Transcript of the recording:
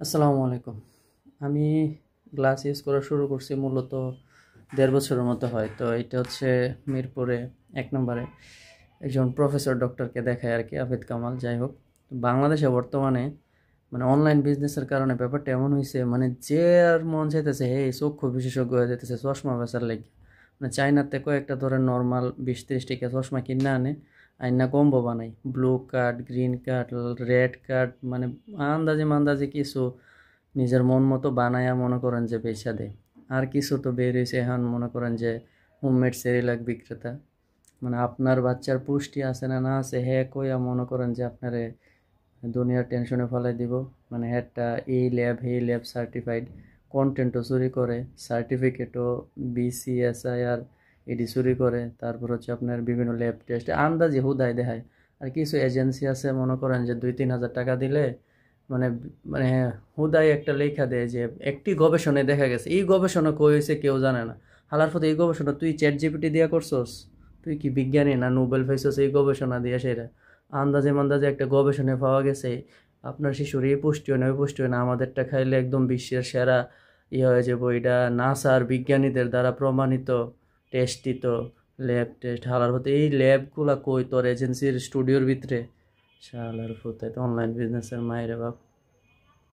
আসসালামু আলাইকুম। আমি গ্লাস ইউজ করা শুরু করছি মূলত ১.৫ বছরের মতো হয়। তো এটা হচ্ছে মিরপুরে ১ নম্বরে একজন প্রফেসর ডক্টরকে দেখায় আরকি, আবেদ কামাল। যাই হোক, বাংলাদেশে বর্তমানে মানে অনলাইন বিজনেসের কারণে ব্যাপারটা এমন হইছে, মানে যে আর মন চাইতেছে চক্ষু বিশেষজ্ঞ হয়ে যাইতেছে চশমা বেচার লাইগা। মানে চাইনাতে কয়েকটা ধরেন নরমাল ২০-৩০ টাকা চশমা কিনা আনে, আইনা কম্বো বানাই। Blue card, green card, red card, মানে আন্দাজে মান্দাজে কিছু নিজের মন মতো বানায়া মনে করেন যে বেচা দেয়। আর কিছু তো বের হইছে এখন, মনে করেন যে হোমমেড সেরিলাক বিক্রেতা। মানে আপনার বাচ্চার পুষ্টি আছে না না আছে কইয়া মনে করেন যে আপনারে দুনিয়ার টেনশনে ফেলাই দিব। মানে একটা এই ল্যাব সার্টিফাইড, কন্টেন্টও চুরি করে, সার্টিফিকেটও BCSIR এডি চুরি করে। তারপর হচ্ছে আপনার বিভিন্ন ল্যাব টেস্ট আন্দাজে হুদায় দেখায়। আর কিছু এজেন্সি আছে মনে করেন যে ২-৩ হাজার টাকা দিলে মানে মানে হুদায় একটা লেখা দেয় যে একটি গবেষণায় দেখা গেছে। এই গবেষণা কই হয়েছে কেউ জানে না। হালার পথে এই গবেষণা তুই ChatGPT দিয়া করছস? তুই কি বিজ্ঞানী না নোবেল পাইছস এই গবেষণা দিয়ে? সেটা আন্দাজে মান্দাজে একটা গবেষণায় পাওয়া গেছে আপনার শিশুর এই পুষ্টি হয় না ওই পুষ্টি হয় না, আমাদেরটা খাইলে একদম বিশ্বের সেরা হয়ে যাবো। এটা নাসার বিজ্ঞানীদের দ্বারা প্রমাণিত, টেস্টিত ল্যাব টেস্ট। হালার হতে এই ল্যাবগুলা কই তোর এজেন্সির স্টুডিওর ভিতরে? শালার ফুতায় তো অনলাইন বিজনেসের মায়ের বাপ।